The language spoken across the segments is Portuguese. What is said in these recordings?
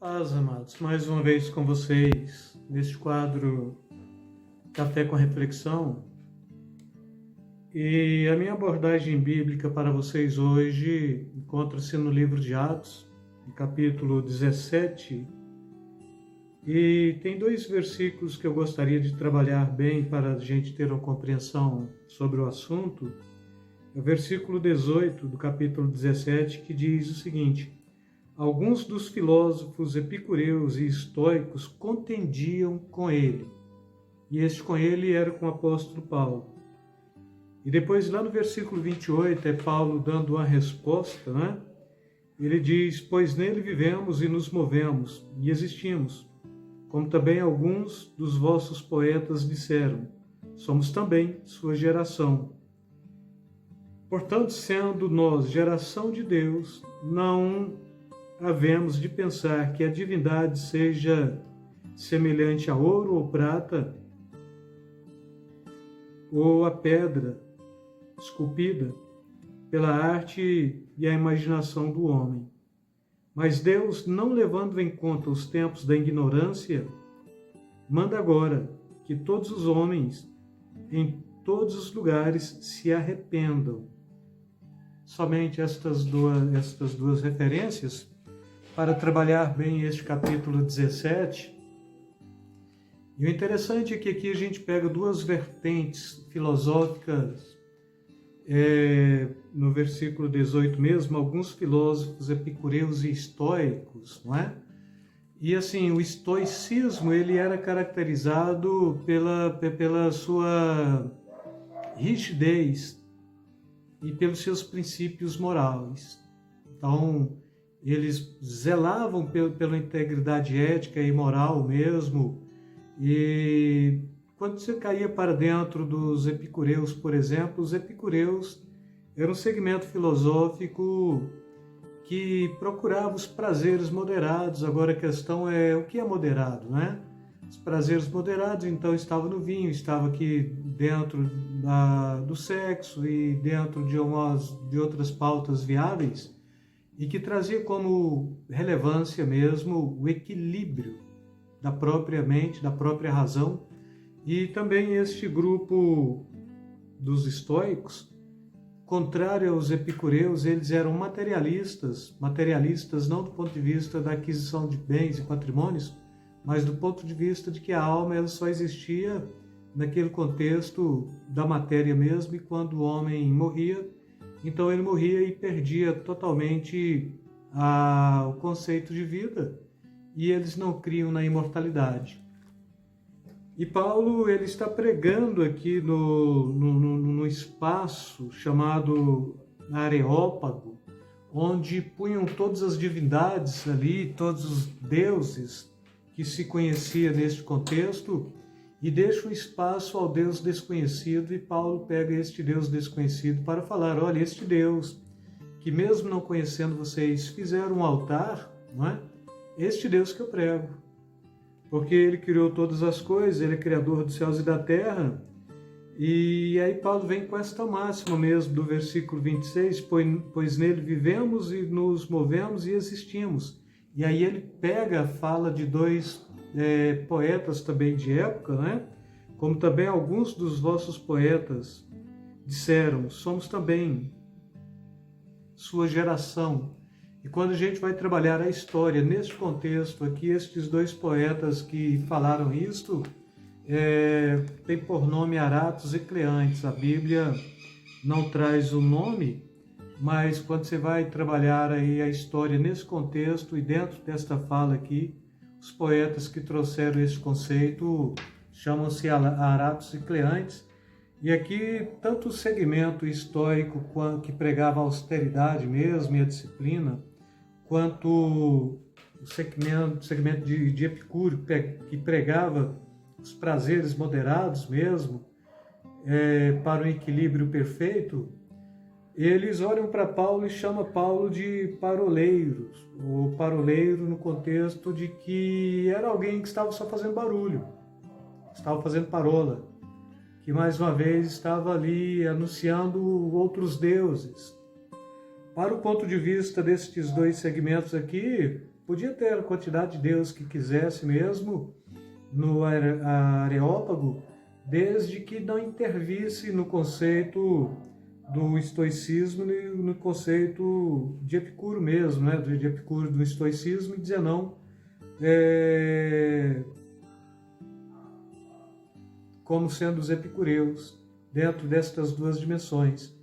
Paz, amados, mais uma vez com vocês, neste quadro Café com Reflexão. E a minha abordagem bíblica para vocês hoje encontra-se no livro de Atos, no capítulo 17. E tem dois versículos que eu gostaria de trabalhar bem para a gente ter uma compreensão sobre o assunto. É o versículo 18 do capítulo 17, que diz o seguinte: alguns dos filósofos epicureus e estoicos contendiam com ele. E este com ele era com o apóstolo Paulo. E depois, lá no versículo 28, é Paulo dando uma resposta, né? Ele diz: pois nele vivemos e nos movemos e existimos, como também alguns dos vossos poetas disseram, somos também sua geração. Portanto, sendo nós geração de Deus, não havemos de pensar que a divindade seja semelhante a ouro ou prata, ou a pedra esculpida pela arte e a imaginação do homem. Mas Deus, não levando em conta os tempos da ignorância, manda agora que todos os homens, em todos os lugares, se arrependam. Somente estas duas referências para trabalhar bem este capítulo 17. E o interessante é que aqui a gente pega duas vertentes filosóficas, no versículo 18 mesmo, alguns filósofos epicureus e estoicos, não é? E assim, o estoicismo ele era caracterizado pela sua rigidez e pelos seus princípios morais. Então, eles zelavam pela integridade ética e moral mesmo. E quando você caía para dentro dos epicureus, por exemplo, os epicureus eram um segmento filosófico que procurava os prazeres moderados. Agora a questão é o que é moderado, né? Os prazeres moderados, então, estavam no vinho, estava aqui dentro do sexo e dentro de outras pautas viáveis, e que trazia como relevância mesmo o equilíbrio da própria mente, da própria razão. E também este grupo dos estoicos, contrário aos epicureus, eles eram materialistas não do ponto de vista da aquisição de bens e patrimônios, mas do ponto de vista de que a alma ela só existia naquele contexto da matéria mesmo, e quando o homem morria, então ele morria e perdia totalmente o conceito de vida, e eles não criam na imortalidade. E Paulo ele está pregando aqui no espaço chamado Areópago, onde punham todas as divindades ali, todos os deuses que se conhecia neste contexto, e deixa um espaço ao Deus desconhecido, e Paulo pega este Deus desconhecido para falar: olha, este Deus, que mesmo não conhecendo vocês, fizeram um altar, não é? Este Deus que eu prego, porque Ele criou todas as coisas, Ele é Criador dos céus e da terra. E aí Paulo vem com esta máxima mesmo do versículo 26, pois nele vivemos e nos movemos e existimos. E aí ele pega a fala de dois poetas também de época, né? Como também alguns dos vossos poetas disseram, somos também sua geração. E quando a gente vai trabalhar a história neste contexto aqui, estes dois poetas que falaram isto, tem por nome Aratos e Cleantes. A Bíblia não traz o nome, mas quando você vai trabalhar aí a história nesse contexto e dentro desta fala aqui, os poetas que trouxeram esse conceito chamam-se Aratos e Cleantes. E aqui, tanto o segmento histórico que pregava a austeridade mesmo e a disciplina, quanto o segmento de Epicúrio, que pregava os prazeres moderados mesmo, para o equilíbrio perfeito, eles olham para Paulo e chamam Paulo de paroleiro, ou paroleiro no contexto de que era alguém que estava só fazendo barulho, estava fazendo parola, que mais uma vez estava ali anunciando outros deuses. Para o ponto de vista destes dois segmentos aqui, podia ter a quantidade de Deus que quisesse mesmo no Areópago, desde que não intervisse no conceito do estoicismo e no conceito de Epicuro mesmo, né? De Epicuro do estoicismo, e dizer não, como sendo os epicureus, dentro destas duas dimensões.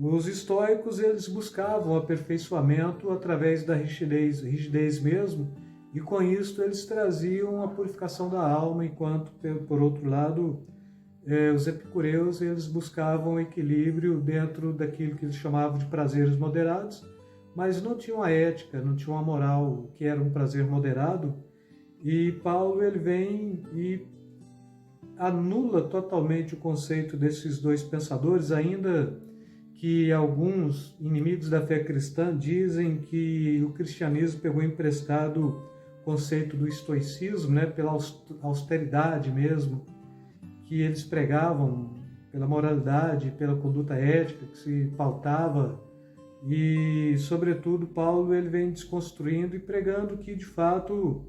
Os estoicos, eles buscavam aperfeiçoamento através da rigidez mesmo, e com isso eles traziam a purificação da alma, enquanto, por outro lado, os epicureus, eles buscavam equilíbrio dentro daquilo que eles chamavam de prazeres moderados, mas não tinham a ética, não tinham a moral, o que era um prazer moderado. E Paulo, ele vem e anula totalmente o conceito desses dois pensadores, ainda que alguns inimigos da fé cristã dizem que o cristianismo pegou emprestado o conceito do estoicismo, né, pela austeridade mesmo, que eles pregavam, pela moralidade, pela conduta ética que se pautava. E, sobretudo, Paulo, ele vem desconstruindo e pregando que, de fato,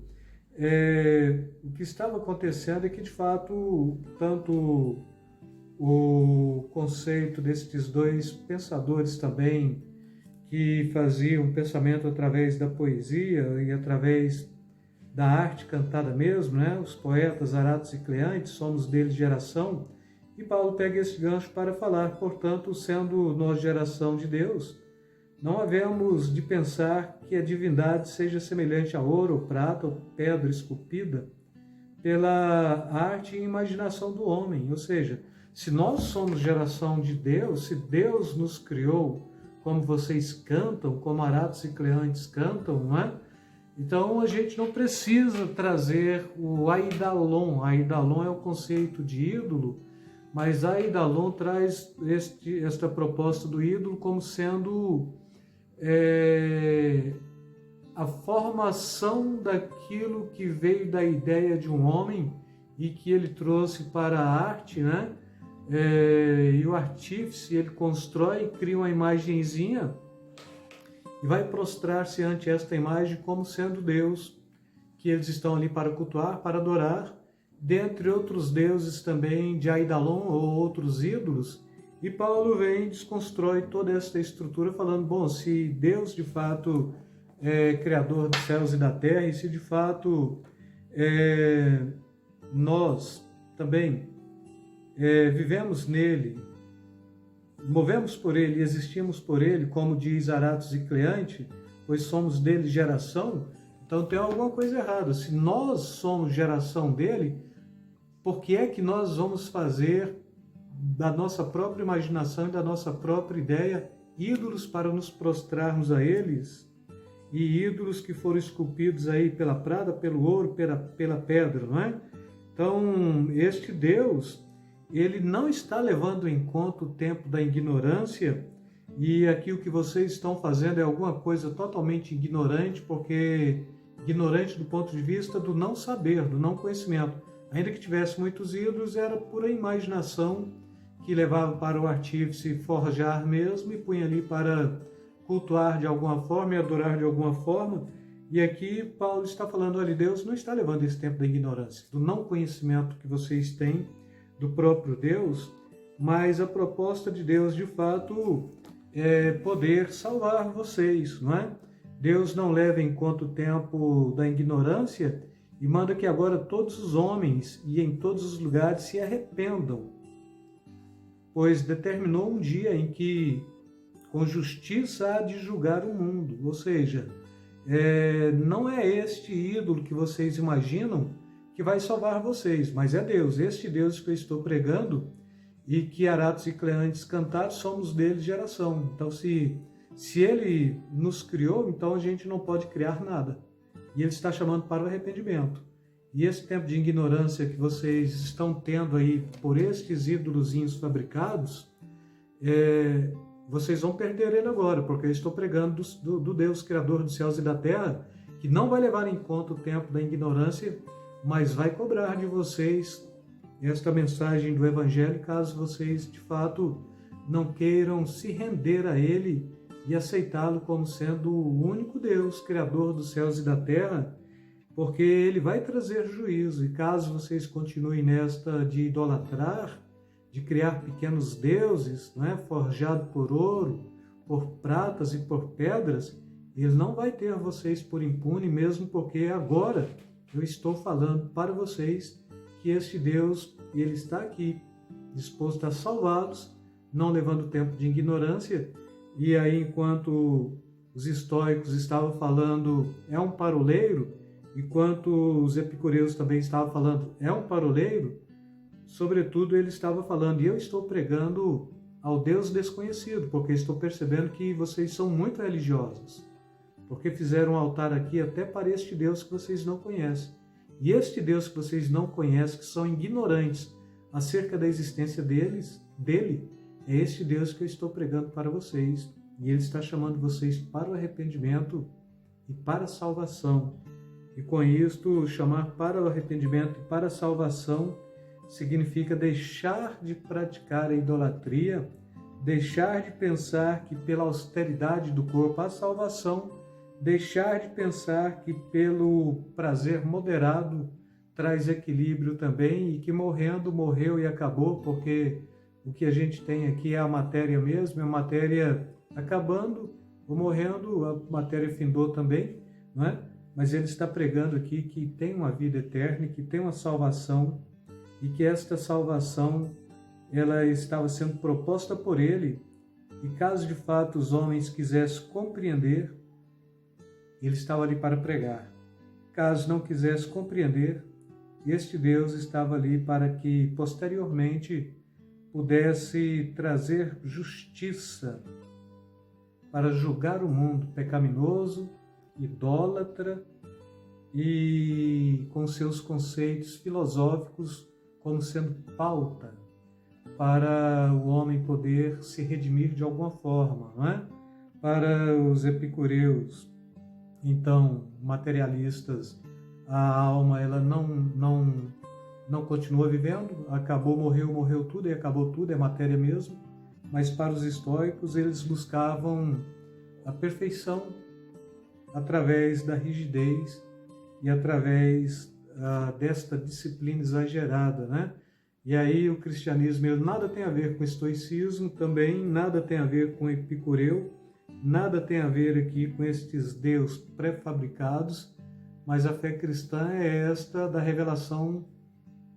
o que estava acontecendo é que, de fato, tanto o conceito desses dois pensadores também, que faziam pensamento através da poesia e através da arte cantada mesmo, né? Os poetas Aratos e Cleantes, somos deles geração, e Paulo pega esse gancho para falar, portanto, sendo nós geração de Deus, não havemos de pensar que a divindade seja semelhante a ouro, ou prata, ou pedra esculpida pela arte e imaginação do homem. Ou seja, se nós somos geração de Deus, se Deus nos criou como vocês cantam, como Aratos e Cleantes cantam, não é? Então a gente não precisa trazer o Aidalon. Aidalon é o conceito de ídolo, mas Aidalon traz esta proposta do ídolo como sendo a formação daquilo que veio da ideia de um homem e que ele trouxe para a arte, né? E o artífice, ele constrói, cria uma imagenzinha e vai prostrar-se ante esta imagem como sendo Deus, que eles estão ali para cultuar, para adorar, dentre outros deuses também de Aidalon ou outros ídolos. E Paulo vem e desconstrói toda essa estrutura, falando, bom, se Deus de fato é criador dos céus e da terra, e se de fato nós também vivemos nele, movemos por ele e existimos por ele, como diz Aratos e Cleante, pois somos dele geração, então tem alguma coisa errada. Se nós somos geração dele, por que é que nós vamos fazer da nossa própria imaginação e da nossa própria ideia ídolos para nos prostrarmos a eles? E ídolos que foram esculpidos aí pela prata, pelo ouro, pela pedra, não é? Então, este Deus, ele não está levando em conta o tempo da ignorância, e aqui o que vocês estão fazendo é alguma coisa totalmente ignorante, porque ignorante do ponto de vista do não saber, do não conhecimento. Ainda que tivesse muitos ídolos, era pura imaginação que levava para o artífice forjar mesmo e punha ali para cultuar de alguma forma e adorar de alguma forma. E aqui Paulo está falando, olha, Deus não está levando esse tempo da ignorância, do não conhecimento que vocês têm do próprio Deus, mas a proposta de Deus, de fato, é poder salvar vocês, não é? Deus não leva em conta o tempo da ignorância e manda que agora todos os homens e em todos os lugares se arrependam, pois determinou um dia em que com justiça há de julgar o mundo. Ou seja, não é este ídolo que vocês imaginam que vai salvar vocês, mas é Deus. Este Deus que eu estou pregando e que Aratos e Cleantes cantaram, somos dele geração. Então, se ele nos criou, então a gente não pode criar nada. E ele está chamando para o arrependimento. E esse tempo de ignorância que vocês estão tendo aí por estes ídolozinhos fabricados, vocês vão perder ele agora, porque eu estou pregando do Deus Criador dos céus e da terra, que não vai levar em conta o tempo da ignorância, mas vai cobrar de vocês esta mensagem do Evangelho, caso vocês de fato não queiram se render a ele e aceitá-lo como sendo o único Deus, Criador dos céus e da terra, porque Ele vai trazer juízo. E caso vocês continuem nesta de idolatrar, de criar pequenos deuses, não é? Forjado por ouro, por pratas e por pedras, Ele não vai ter vocês por impune, mesmo porque agora eu estou falando para vocês que este Deus, Ele está aqui, disposto a salvá-los, não levando tempo de ignorância. E aí, enquanto os estoicos estavam falando é um paroleiro, enquanto os epicureus também estavam falando é um paroleiro, sobretudo ele estava falando, e eu estou pregando ao Deus desconhecido, porque estou percebendo que vocês são muito religiosos, porque fizeram um altar aqui até para este Deus que vocês não conhecem. E este Deus que vocês não conhecem, que são ignorantes acerca da existência dele, é este Deus que eu estou pregando para vocês. E Ele está chamando vocês para o arrependimento e para a salvação. E com isto, chamar para o arrependimento e para a salvação significa deixar de praticar a idolatria, deixar de pensar que pela austeridade do corpo há salvação, deixar de pensar que pelo prazer moderado traz equilíbrio também e que morrendo, morreu e acabou, porque o que a gente tem aqui é a matéria mesmo, é a matéria acabando ou morrendo, a matéria findou também, não é? Mas ele está pregando aqui que tem uma vida eterna, que tem uma salvação e que esta salvação ela estava sendo proposta por ele, e caso de fato os homens quisessem compreender, ele estava ali para pregar. Caso não quisesse compreender, este Deus estava ali para que posteriormente pudesse trazer justiça para julgar o mundo pecaminoso, idólatra e com seus conceitos filosóficos como sendo pauta para o homem poder se redimir de alguma forma, não é? Para os epicureus, então, materialistas, a alma ela não continua vivendo, acabou, morreu tudo e acabou tudo, é matéria mesmo. Mas para os estoicos, eles buscavam a perfeição através da rigidez e através desta disciplina exagerada, né? E aí o cristianismo ele nada tem a ver com o estoicismo, também nada tem a ver com o epicureu, nada tem a ver aqui com estes deuses pré-fabricados, mas a fé cristã é esta da revelação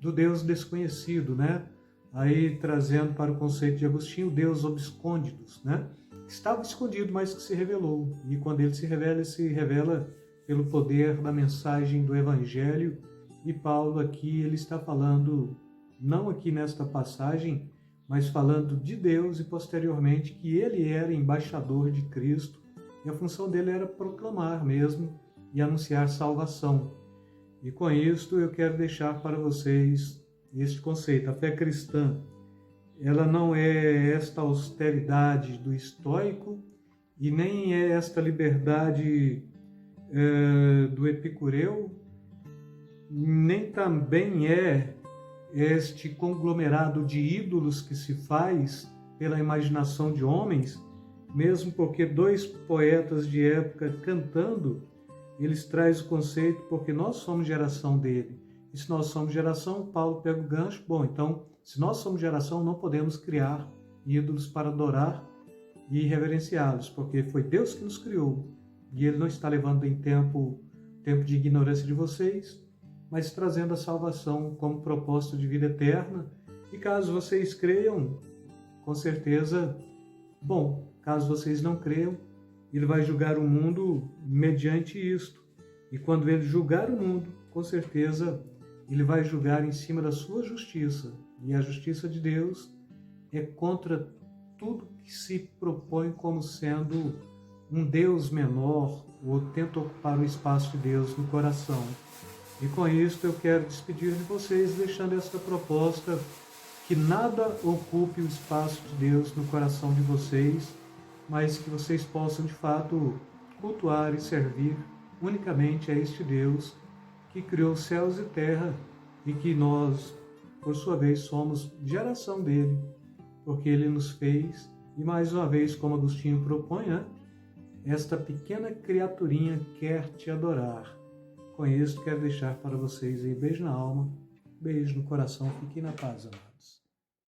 do Deus desconhecido, né? Aí trazendo para o conceito de Agostinho, Deus obscôndidos, né? Estava escondido, mas que se revelou. E quando ele se revela pelo poder da mensagem do Evangelho. E Paulo aqui, ele está falando, não aqui nesta passagem, mas falando de Deus e posteriormente que ele era embaixador de Cristo. E a função dele era proclamar mesmo e anunciar salvação. E com isto eu quero deixar para vocês este conceito. A fé cristã, ela não é esta austeridade do estoico e nem é esta liberdade do epicureu, nem também é este conglomerado de ídolos que se faz pela imaginação de homens, mesmo porque dois poetas de época cantando, eles trazem o conceito porque nós somos geração dele. E se nós somos geração, Paulo pega o gancho, bom, então, se nós somos geração, não podemos criar ídolos para adorar e reverenciá-los, porque foi Deus que nos criou. E Ele não está levando em tempo de ignorância de vocês, mas trazendo a salvação como propósito de vida eterna. E caso vocês creiam, com certeza, bom, caso vocês não creiam, Ele vai julgar o mundo mediante isto. E quando Ele julgar o mundo, com certeza, Ele vai julgar em cima da sua justiça. E a justiça de Deus é contra tudo que se propõe como sendo um Deus menor ou tenta ocupar o espaço de Deus no coração. E com isso eu quero despedir de vocês, deixando esta proposta que nada ocupe o espaço de Deus no coração de vocês, mas que vocês possam de fato cultuar e servir unicamente a este Deus que criou céus e terra e que nós, por sua vez, somos geração dele, porque ele nos fez, e mais uma vez, como Agostinho propõe, né? esta pequena criaturinha quer te adorar. Com isso, quero deixar para vocês aí beijo na alma, beijo no coração, fiquem na paz, amados.